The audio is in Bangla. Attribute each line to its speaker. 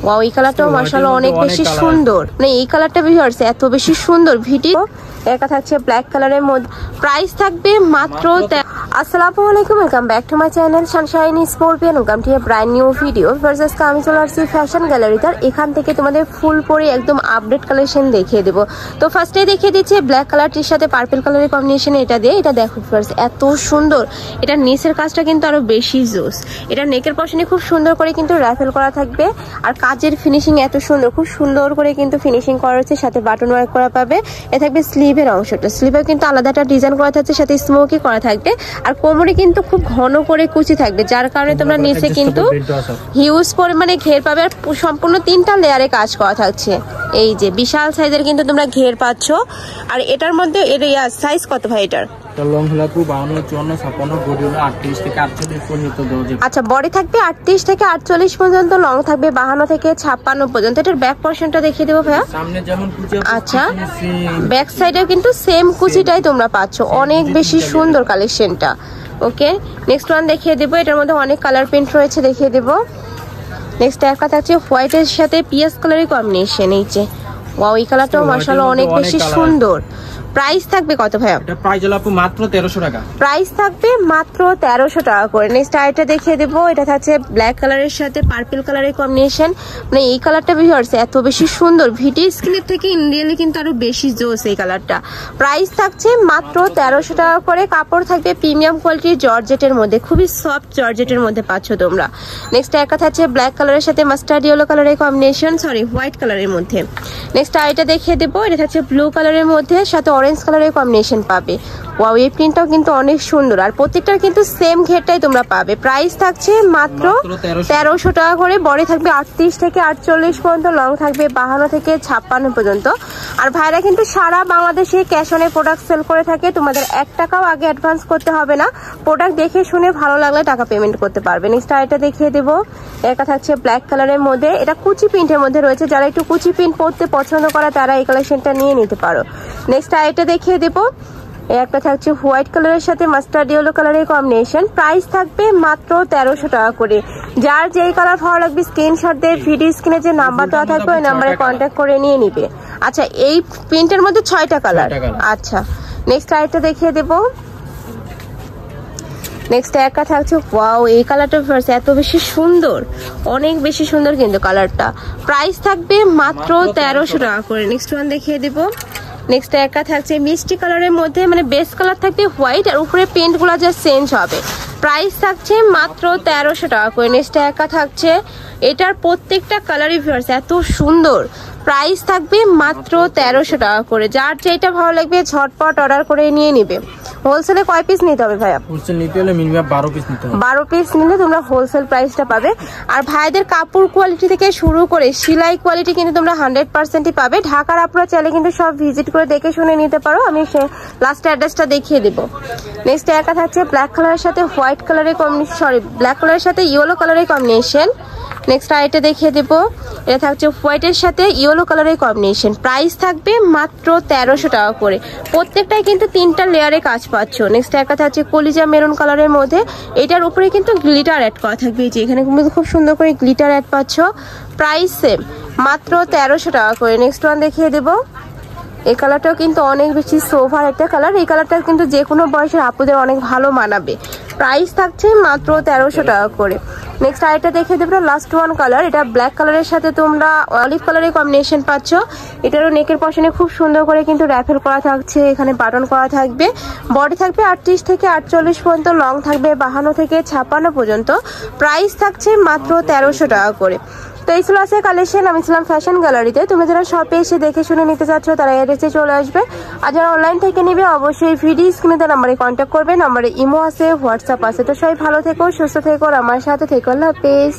Speaker 1: ওয়াও, এই কালারটাও মাশাআল্লাহ অনেক বেশি সুন্দর। মানে এই কালারটা ভিউয়ার্স এত বেশি সুন্দর। ভিডিও এটা থাকছে ব্ল্যাক কালারের মধ্যে, প্রাইস থাকবে মাত্র। আসসালামু আলাইকুম, welcome back to my channel Sunshine scorpion. Welcome to A brand new video. First আমি চলে আসছি ফ্যাশন গ্যালারিতে, এখান থেকে তোমাদের ফুল পরে একদম আপডেট কালেকশন দেখিয়ে দেবো। তো ফার্স্টে দেখিয়ে দিচ্ছি ব্ল্যাক কালারটির সাথে পার্পল কালারের কম্বিনেশন এটা দিয়ে। এটা দেখো ফার্স্ট এত সুন্দর, এটার নিচের কাজটা কিন্তু আরো বেশি জোস। এটা নেকের পশনে খুব সুন্দর করে কিন্তু রাফেল করা থাকবে, আর কাজের ফিনিশিং এত সুন্দর, খুব সুন্দর করে কিন্তু ফিনিশিং করা হচ্ছে, সাথে বাটন ওয়ার্ক করা পাবে। এ থাকবে স্লিভের অংশটা, স্লিভে কিন্তু আলাদা একটা ডিজাইন করা থাকছে, সাথে স্মোকি করা থাকবে, আর কোমরে কিন্তু খুব ঘন করে কুচি থাকবে, যার কারণে তোমরা নিচে কিন্তু হিউজ পরিমাণে ঘের পাবে। আর সম্পূর্ণ 3টা লেয়ারে কাজ করা থাকছে। এই যে বিশাল সাইজের কিন্তু তোমরা ঘের পাচ্ছ। আর এটার মধ্যে এর সাইজ কত ভাই এটার? আচ্ছা, বডি থাকবে 38 থেকে 48 পর্যন্ত, লং থাকবে 52 থেকে 56 পর্যন্ত। এটার ব্যাক পোরশনটা দেখিয়ে দেবো ভাইয়া। আচ্ছা, ব্যাক সাইডে কিন্তু সেম কুচিটাই তোমরা পাচ্ছ, অনেক বেশি সুন্দর কালেকশনটা। ওকে, নেক্সট ওয়ান দেখিয়ে দেবো। এটার মধ্যে অনেক কালার প্রিন্ট রয়েছে, দেখিয়ে দেবো। নেক্সট একটা থাকছে হোয়াইটের সাথে পিয়াজ কালারের কম্বিনেশন। এই যে ওয়াও, এই কালারটাও মাশাআল্লাহ অনেক বেশি সুন্দর। প্রাইস থাকবে কত ভাইয়া?
Speaker 2: এটা প্রাইস হলো আপু মাত্র 1300 টাকা।
Speaker 1: প্রাইস থাকবে মাত্র 1300 টাকা করে। নেক্সট আইটা দেখিয়ে দেবো। এটা থাকছে ব্ল্যাক কালারের সাথে পার্পল কালারের কম্বিনেশন। মানে এই কালারটা ভিউয়ার্স এত বেশি সুন্দর, ভিডিও স্ক্রিনের থেকে ইন রিয়েলি কিন্তু আরো বেশি জোস এই কালারটা। প্রাইস থাকছে মাত্র 1300 টাকা করে। কাপড় থাকবে প্রিমিয়াম কোয়ালিটির জর্জেটের মধ্যে, খুবই সফট জর্জেটের মধ্যে পাচ্ছ তোমরা। নেক্সট একটা থাকছে ব্ল্যাক কালারের সাথে মাস্টার্ড ইয়েলো কালারের কম্বিনেশন, সরি হোয়াইট কালারের মধ্যে। নেক্সট আইটা দেখিয়ে দেবো। এটা থাকছে ব্লু কালারের মধ্যে, সাথে অরেঞ্জ কালারের কম্বিনেশন পাবে। ওয়াও, এই প্রিন্টটাও কিন্তু অনেক সুন্দর, আর প্রত্যেকটার কিন্তু সেম ঘেরটাই তোমরা পাবে। প্রাইস থাকছে মাত্র 1300 টাকা করে। বডি থাকবে 38 থেকে 48 পর্যন্ত, লং থাকবে 52 থেকে 56 পর্যন্ত। আর ভাইরা কিন্তু সারা বাংলাদেশে ক্যাশ অনে প্রোডাক্ট সেল করে থাকে, তোমাদের 1 টাকাও আগে অ্যাডভান্স করতে হবে না। প্রোডাক্ট দেখে শুনে ভালো লাগলে টাকা পেমেন্ট করতে পারবে। নেক্সট আইটা দেখিয়ে দেবো। এটা থাকছে ব্ল্যাক কালারের মধ্যে, এটা কুচি প্রিন্টের মধ্যে রয়েছে, যারা একটু কুচি প্রিন্ট পরতে পছন্দ করে তারা এই কালেকশনটা নিয়ে নিতে পারো। নেক্সট আইটা দেখিয়ে দেবো। একটা থাকছে হোয়াইট কালারের সাথে মাস্টার্ড ইয়েলো কালারের কম্বিনেশন। প্রাইস থাকবে মাত্র 1300 টাকা করে। যার যেই কালার ভালো লাগবে স্ক্রিনশট দিয়ে ভিডিও স্ক্রিনে যে নাম্বার দেওয়া থাকবে ওই নাম্বারে কন্ট্যাক্ট করে নিয়ে নিবে। আচ্ছা, এই প্রিন্টের মধ্যে 6টা কালার। আচ্ছা, নেক্সট আইটা দেখিয়ে দেবো। নেক্সট একটা থাকছে ওয়াও, এই কালারটা এত বেশি সুন্দর, অনেক বেশি সুন্দর কিন্তু কালারটা। প্রাইস থাকবে মাত্র 1300 টাকা করে। নেক্সট ওয়ান দেখিয়ে দেবো। নেক্সট একটা থাকছে মিষ্টি কালারের মধ্যে, মানে বেস কালার থাকবে হোয়াইট, আর উপরে পেন্ট গুলো যা চেঞ্জ হবে। প্রাইস থাকছে মাত্র 1300 টাকা করে। নেক্সট একটা থাকছে, এটার প্রত্যেকটা কালারই ভিউয়ার্স এত সুন্দর। প্রাইস থাকবে মাত্র 1300 টাকা করে। যার যেটা ভালো লাগবে ঝটপট অর্ডার করে নিয়ে নিবে। হোলসেলে কয় পিস নিতে হবে ভাইয়া?
Speaker 2: হোলসেল নিতে হলে মিনিমাম 12 পিস নিতে হবে।
Speaker 1: 12 পিস নিলে তোমরা হোলসেল প্রাইসটা পাবে। আর ভাইদের কাপড় কোয়ালিটি থেকে শুরু করে সেলাই কোয়ালিটি কিন্তু তোমরা 100%ই পাবে। ঢাকার আপনারা চাইলে কিন্তু সব ভিজিট করে দেখে শুনে নিতে পারো। আমি লাস্ট অ্যাড্রেসটা দেখিয়ে দেবো। নেক্সট একটা থাকছে ব্ল্যাক কালারের সাথে হোয়াইট কালারের কম্বিনেশন, সরি ব্ল্যাক কালারের সাথে ইয়েলো কালারের কম্বিনেশন। নেক্সট আইটা দেখিয়ে দেবো। এটা থাকছে হোয়াইটের সাথে ইয়েলো কালারের কম্বিনেশন। প্রাইস থাকবে মাত্র 1300 টাকা করে। প্রত্যেকটাই কিন্তু 3টা লেয়ারে কাজ পাচ্ছ। নেক্সট একটা থাকছে কলিজা মেরুন কালারের মধ্যে, এটার উপরে কিন্তু গ্লিটার অ্যাড করা থাকবে, যে এখানে খুব সুন্দর করে গ্লিটার অ্যাড পাচ্ছ। প্রাইস সেম মাত্র 1300 টাকা করে। নেক্সট ওয়ান দেখিয়ে দেবো। এই কালারটাও কিন্তু অনেক বেশি সোভার একটা কালার। এই কালারটা কিন্তু যে কোনো বয়সের আপুদের অনেক ভালো মানাবে। প্রাইস থাকছে মাত্র 1300 টাকা করে। নেক্সট আরেকটা দেখে দেবো, লাস্ট ওয়ান কালার। এটা ব্ল্যাক কালারের সাথে তোমরা অলিভ কালারের কম্বিনেশন পাচ্ছ। এটারও নেকের পশনে খুব সুন্দর করে কিন্তু র্যাফেল করা থাকছে, এখানে বাটন করা থাকবে। বডি থাকবে 38 থেকে 48 পর্যন্ত, লং থাকবে 52 থেকে 56 পর্যন্ত। প্রাইস থাকছে মাত্র 1300 টাকা করে। তো এই ছিল আছে কালেকশন। আমি ছিলাম ফ্যাশন গ্যালারিতে। তুমি যারা শপে এসে দেখে শুনে নিতে চাচ্ছ তারা এড্রেসে চলে আসবে, আর যারা অনলাইন থেকে নিবে অবশ্যই ভিডিও স্ক্রিনে তার নাম্বারে কন্ট্যাক্ট করবে। নাম্বারে ইমো আছে, হোয়াটসঅ্যাপ আছে। তো সবাই ভালো থেকো, সুস্থ থেকো, আমার সাথে থেকো। আল্লাহ হাফেজ।